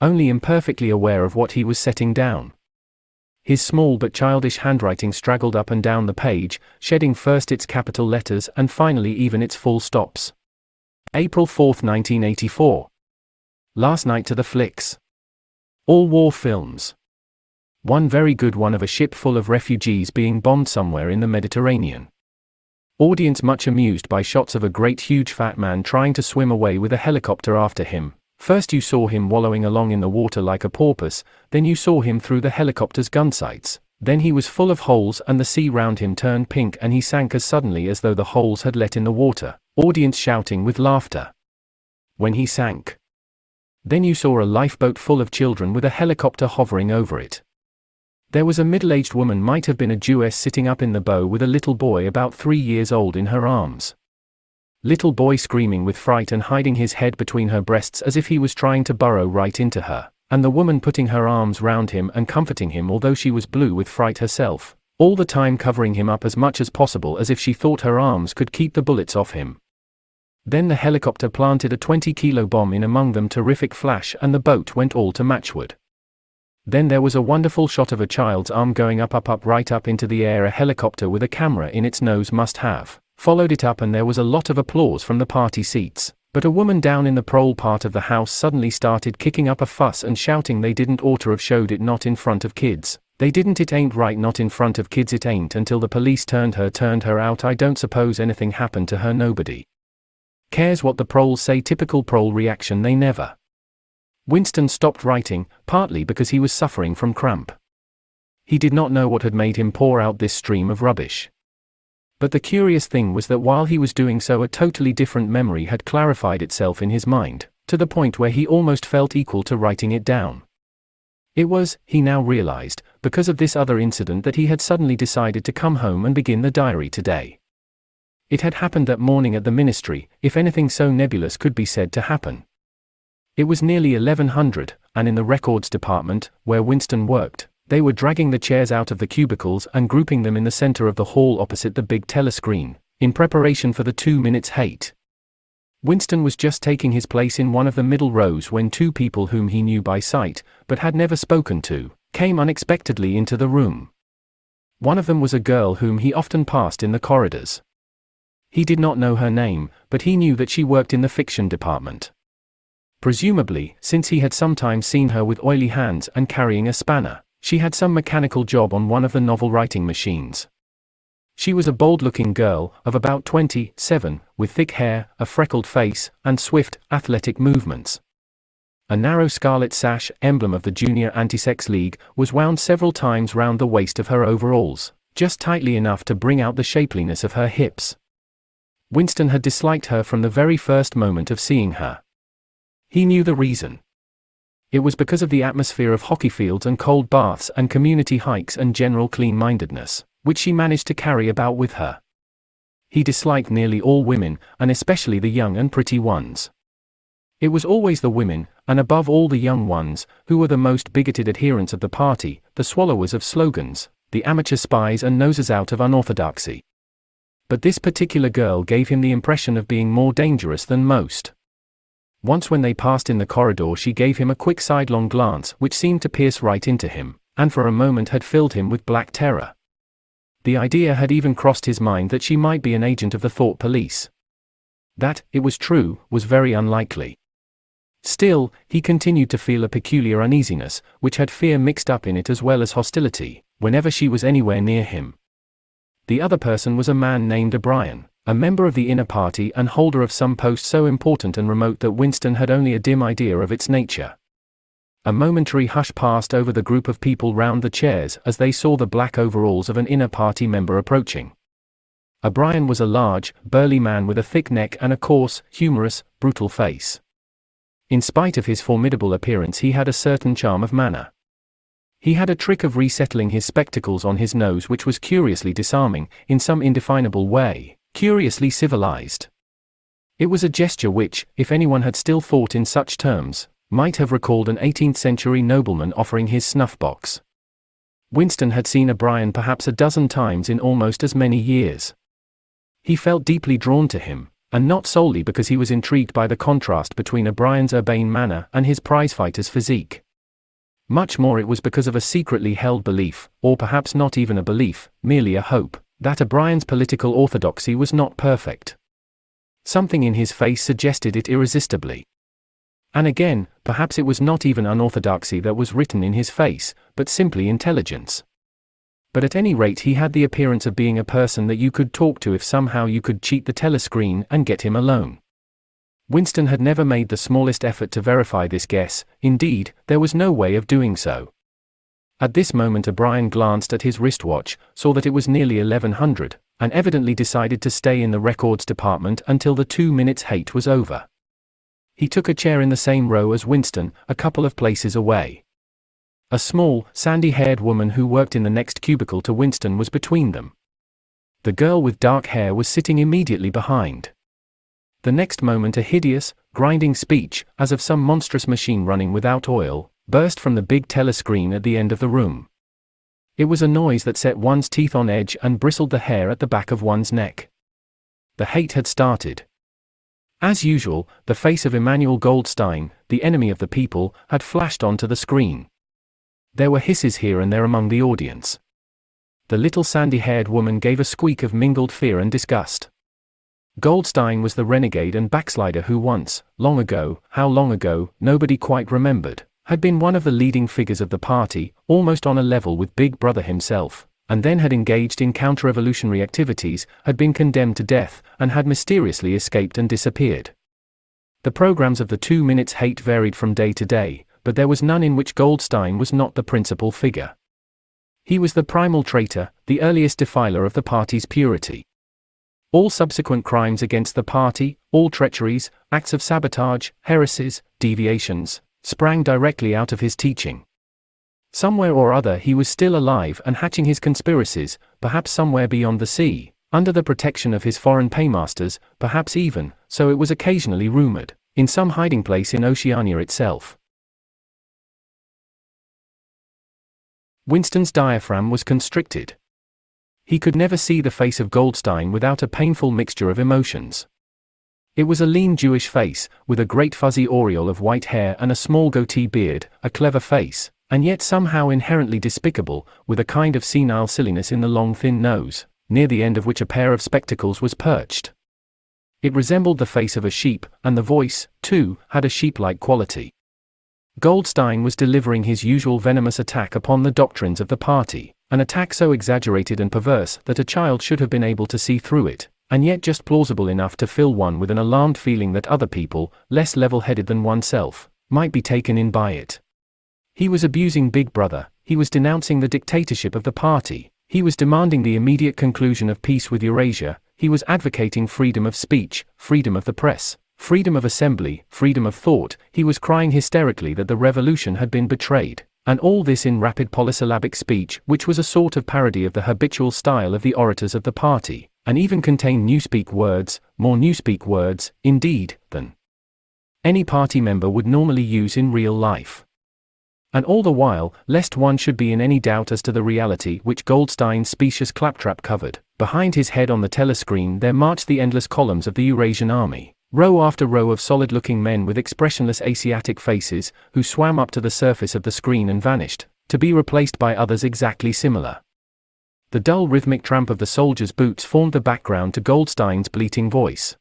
only imperfectly aware of what he was setting down. His small but childish handwriting straggled up and down the page, shedding first its capital letters and finally even its full stops. April 4, 1984. Last night to the flicks. All war films. One very good one of a ship full of refugees being bombed somewhere in the Mediterranean. Audience much amused by shots of a great huge fat man trying to swim away with a helicopter after him. First you saw him wallowing along in the water like a porpoise, then you saw him through the helicopter's gun sights, then he was full of holes and the sea round him turned pink and he sank as suddenly as though the holes had let in the water, audience shouting with laughter. When he sank. Then you saw a lifeboat full of children with a helicopter hovering over it. There was a middle-aged woman, might have been a Jewess, sitting up in the bow with a little boy about 3 years old in her arms. Little boy screaming with fright and hiding his head between her breasts as if he was trying to burrow right into her, and the woman putting her arms round him and comforting him although she was blue with fright herself, all the time covering him up as much as possible as if she thought her arms could keep the bullets off him. Then the helicopter planted a 20-kilo bomb in among them, terrific flash, and the boat went all to matchwood. Then there was a wonderful shot of a child's arm going up right up into the air. A helicopter with a camera in its nose must have followed it up, and there was a lot of applause from the party seats, but a woman down in the prole part of the house suddenly started kicking up a fuss and shouting they didn't oughter have showed it, not in front of kids, they didn't, it ain't right, not in front of kids it ain't, until the police turned her out. I don't suppose anything happened to her, nobody cares what the proles say, typical prole reaction, they never. Winston stopped writing, partly because he was suffering from cramp. He did not know what had made him pour out this stream of rubbish. But the curious thing was that while he was doing so, a totally different memory had clarified itself in his mind, to the point where he almost felt equal to writing it down. It was, he now realized, because of this other incident that he had suddenly decided to come home and begin the diary today. It had happened that morning at the ministry, if anything so nebulous could be said to happen. It was nearly 1100, and in the records department, where Winston worked, they were dragging the chairs out of the cubicles and grouping them in the center of the hall opposite the big telescreen, in preparation for the 2 minutes hate. Winston was just taking his place in one of the middle rows when two people whom he knew by sight, but had never spoken to, came unexpectedly into the room. One of them was a girl whom he often passed in the corridors. He did not know her name, but he knew that she worked in the fiction department. Presumably, since he had sometimes seen her with oily hands and carrying a spanner, she had some mechanical job on one of the novel-writing machines. She was a bold-looking girl, of about 27, with thick hair, a freckled face, and swift, athletic movements. A narrow scarlet sash, emblem of the Junior Anti-Sex League, was wound several times round the waist of her overalls, just tightly enough to bring out the shapeliness of her hips. Winston had disliked her from the very first moment of seeing her. He knew the reason. It was because of the atmosphere of hockey fields and cold baths and community hikes and general clean-mindedness, which she managed to carry about with her. He disliked nearly all women, and especially the young and pretty ones. It was always the women, and above all the young ones, who were the most bigoted adherents of the party, the swallowers of slogans, the amateur spies and nosers out of unorthodoxy. But this particular girl gave him the impression of being more dangerous than most. Once when they passed in the corridor, she gave him a quick sidelong glance which seemed to pierce right into him, and for a moment had filled him with black terror. The idea had even crossed his mind that she might be an agent of the thought police. That, it was true, was very unlikely. Still, he continued to feel a peculiar uneasiness, which had fear mixed up in it as well as hostility, whenever she was anywhere near him. The other person was a man named O'Brien, a member of the inner party and holder of some post so important and remote that Winston had only a dim idea of its nature. A momentary hush passed over the group of people round the chairs as they saw the black overalls of an inner party member approaching. O'Brien was a large, burly man with a thick neck and a coarse, humorous, brutal face. In spite of his formidable appearance, he had a certain charm of manner. He had a trick of resettling his spectacles on his nose which was curiously disarming, in some indefinable way, curiously civilized. It was a gesture which, if anyone had still thought in such terms, might have recalled an 18th-century nobleman offering his snuff-box. Winston had seen O'Brien perhaps a dozen times in almost as many years. He felt deeply drawn to him, And not solely because he was intrigued by the contrast between O'Brien's urbane manner and his prizefighter's physique. Much more it was because of a secretly held belief, or perhaps not even a belief, merely a hope, that O'Brien's political orthodoxy was not perfect. Something in his face suggested it irresistibly. And again, perhaps it was not even unorthodoxy that was written in his face, but simply intelligence. But at any rate he had the appearance of being a person that you could talk to if somehow you could cheat the telescreen and get him alone. Winston had never made the smallest effort to verify this guess, indeed, there was no way of doing so. At this moment O'Brien glanced at his wristwatch, saw that it was nearly 1100, and evidently decided to stay in the records department until the 2 minutes hate was over. He took a chair in the same row as Winston, a couple of places away. A small, sandy-haired woman who worked in the next cubicle to Winston was between them. The girl with dark hair was sitting immediately behind. The next moment a hideous, grinding speech, as of some monstrous machine running without oil, burst from the big telescreen at the end of the room. It was a noise that set one's teeth on edge and bristled the hair at the back of one's neck. The hate had started. As usual, the face of Emmanuel Goldstein, the enemy of the people, had flashed onto the screen. There were hisses here and there among the audience. The little sandy-haired woman gave a squeak of mingled fear and disgust. Goldstein was the renegade and backslider who once, long ago, how long ago, nobody quite remembered, had been one of the leading figures of the party, almost on a level with Big Brother himself, and then had engaged in counter-revolutionary activities, had been condemned to death, and had mysteriously escaped and disappeared. The programs of the 2 minutes hate varied from day to day, but there was none in which Goldstein was not the principal figure. He was the primal traitor, the earliest defiler of the party's purity. All subsequent crimes against the party, all treacheries, acts of sabotage, heresies, deviations, sprang directly out of his teaching. Somewhere or other he was still alive and hatching his conspiracies, perhaps somewhere beyond the sea, under the protection of his foreign paymasters, perhaps even, so it was occasionally rumored, in some hiding place in Oceania itself. Winston's diaphragm was constricted. He could never see the face of Goldstein without a painful mixture of emotions. It was a lean Jewish face, with a great fuzzy aureole of white hair and a small goatee beard, a clever face, and yet somehow inherently despicable, with a kind of senile silliness in the long thin nose, near the end of which a pair of spectacles was perched. It resembled the face of a sheep, and the voice, too, had a sheep-like quality. Goldstein was delivering his usual venomous attack upon the doctrines of the party, an attack so exaggerated and perverse that a child should have been able to see through it, and yet just plausible enough to fill one with an alarmed feeling that other people, less level-headed than oneself, might be taken in by it. He was abusing Big Brother, he was denouncing the dictatorship of the party, he was demanding the immediate conclusion of peace with Eurasia, he was advocating freedom of speech, freedom of the press, freedom of assembly, freedom of thought, he was crying hysterically that the revolution had been betrayed, and all this in rapid polysyllabic speech which was a sort of parody of the habitual style of the orators of the party, and even contained newspeak words, more newspeak words, indeed, than any party member would normally use in real life. And all the while, lest one should be in any doubt as to the reality which Goldstein's specious claptrap covered, behind his head on the telescreen there marched the endless columns of the Eurasian army. Row after row of solid-looking men with expressionless Asiatic faces, who swam up to the surface of the screen and vanished, to be replaced by others exactly similar. The dull rhythmic tramp of the soldiers' boots formed the background to Goldstein's bleating voice.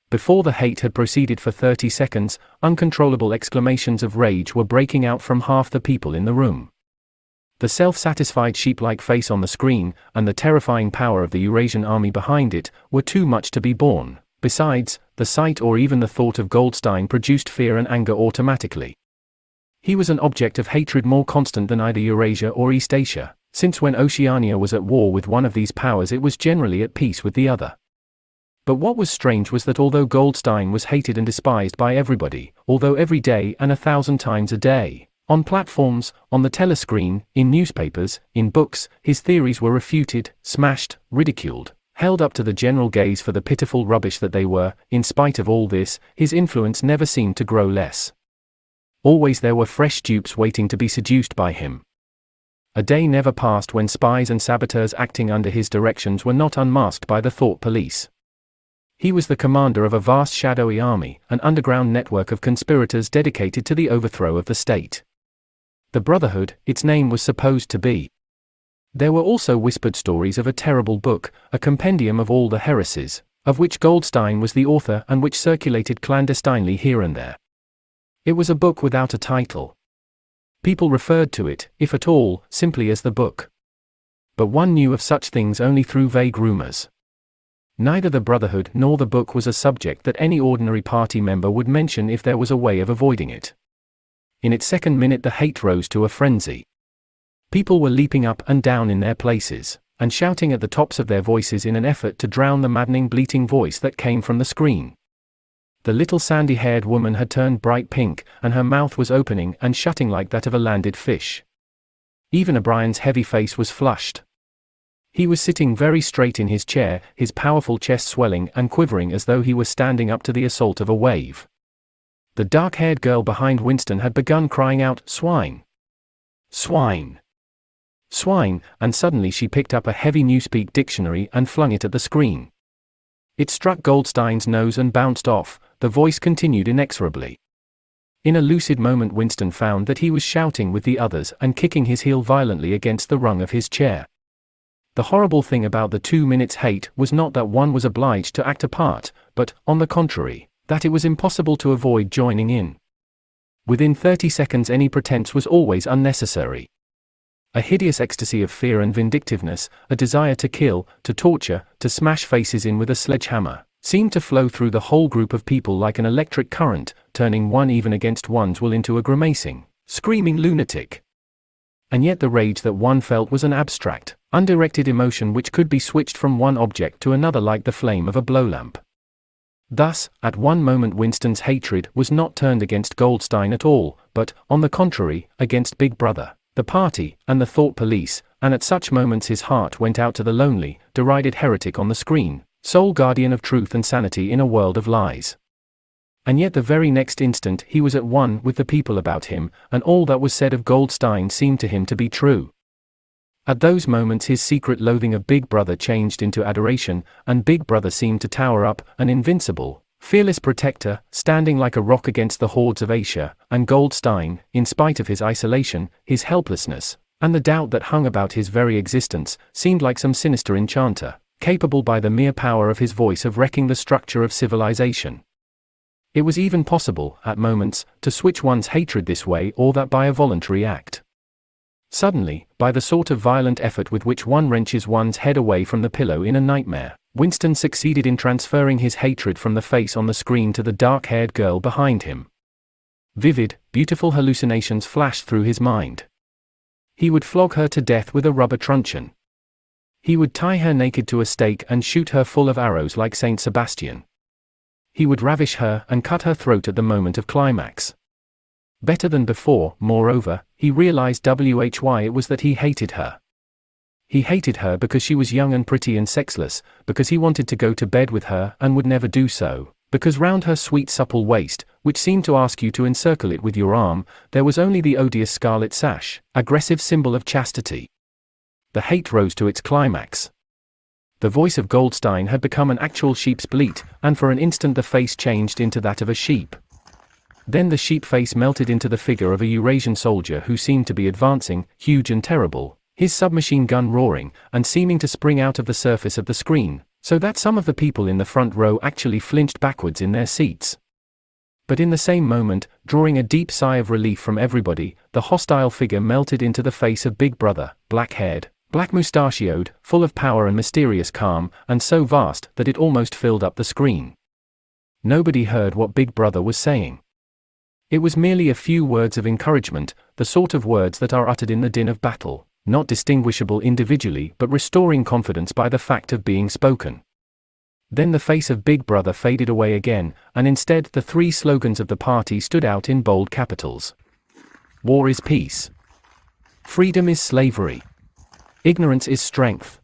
Before the hate had proceeded for 30 seconds, uncontrollable exclamations of rage were breaking out from half the people in the room. The self-satisfied sheep-like face on the screen, and the terrifying power of the Eurasian army behind it, were too much to be borne. Besides, the sight or even the thought of Goldstein produced fear and anger automatically. He was an object of hatred more constant than either Eurasia or Eastasia, since when Oceania was at war with one of these powers it was generally at peace with the other. But what was strange was that although Goldstein was hated and despised by everybody, although every day and 1,000 times a day, on platforms, on the telescreen, in newspapers, in books, his theories were refuted, smashed, ridiculed, held up to the general gaze for the pitiful rubbish that they were, in spite of all this, his influence never seemed to grow less. Always there were fresh dupes waiting to be seduced by him. A day never passed when spies and saboteurs acting under his directions were not unmasked by the thought police. He was the commander of a vast shadowy army, an underground network of conspirators dedicated to the overthrow of the state. The Brotherhood, its name was supposed to be. There were also whispered stories of a terrible book, a compendium of all the heresies, of which Goldstein was the author and which circulated clandestinely here and there. It was a book without a title. People referred to it, if at all, simply as the book. But one knew of such things only through vague rumors. Neither the Brotherhood nor the book was a subject that any ordinary party member would mention if there was a way of avoiding it. In its second minute the hate rose to a frenzy. People were leaping up and down in their places, and shouting at the tops of their voices in an effort to drown the maddening bleating voice that came from the screen. The little sandy-haired woman had turned bright pink, and her mouth was opening and shutting like that of a landed fish. Even O'Brien's heavy face was flushed. He was sitting very straight in his chair, his powerful chest swelling and quivering as though he were standing up to the assault of a wave. The dark-haired girl behind Winston had begun crying out, "Swine! Swine! Swine!" and suddenly she picked up a heavy Newspeak dictionary and flung it at the screen. It struck Goldstein's nose and bounced off. The voice continued inexorably. In a lucid moment Winston found that he was shouting with the others and kicking his heel violently against the rung of his chair. The horrible thing about the 2 minutes hate was not that one was obliged to act a part, but, on the contrary, that it was impossible to avoid joining in. Within 30 seconds any pretense was always unnecessary. A hideous ecstasy of fear and vindictiveness, a desire to kill, to torture, to smash faces in with a sledgehammer, seemed to flow through the whole group of people like an electric current, turning one even against one's will into a grimacing, screaming lunatic. And yet the rage that one felt was an abstract, undirected emotion which could be switched from one object to another like the flame of a blowlamp. Thus, at one moment Winston's hatred was not turned against Goldstein at all, but, on the contrary, against Big Brother, the party, and the thought police, and at such moments his heart went out to the lonely, derided heretic on the screen, sole guardian of truth and sanity in a world of lies. And yet the very next instant he was at one with the people about him, and all that was said of Goldstein seemed to him to be true. At those moments his secret loathing of Big Brother changed into adoration, and Big Brother seemed to tower up, an invincible, fearless protector, standing like a rock against the hordes of Asia, and Goldstein, in spite of his isolation, his helplessness, and the doubt that hung about his very existence, seemed like some sinister enchanter, capable by the mere power of his voice of wrecking the structure of civilization. It was even possible, at moments, to switch one's hatred this way or that by a voluntary act. Suddenly, by the sort of violent effort with which one wrenches one's head away from the pillow in a nightmare, Winston succeeded in transferring his hatred from the face on the screen to the dark-haired girl behind him. Vivid, beautiful hallucinations flashed through his mind. He would flog her to death with a rubber truncheon. He would tie her naked to a stake and shoot her full of arrows like Saint Sebastian. He would ravish her and cut her throat at the moment of climax. Better than before, moreover, he realized why it was that he hated her. He hated her because she was young and pretty and sexless, because he wanted to go to bed with her and would never do so, because round her sweet supple waist, which seemed to ask you to encircle it with your arm, there was only the odious scarlet sash, aggressive symbol of chastity. The hate rose to its climax. The voice of Goldstein had become an actual sheep's bleat, and for an instant the face changed into that of a sheep. Then the sheep face melted into the figure of a Eurasian soldier who seemed to be advancing, huge and terrible, his submachine gun roaring, and seeming to spring out of the surface of the screen, so that some of the people in the front row actually flinched backwards in their seats. But in the same moment, drawing a deep sigh of relief from everybody, the hostile figure melted into the face of Big Brother, black-haired, black-mustachioed, full of power and mysterious calm, and so vast that it almost filled up the screen. Nobody heard what Big Brother was saying. It was merely a few words of encouragement, the sort of words that are uttered in the din of battle, not distinguishable individually but restoring confidence by the fact of being spoken. Then the face of Big Brother faded away again, and instead the three slogans of the party stood out in bold capitals. War is peace. Freedom is slavery. Ignorance is strength.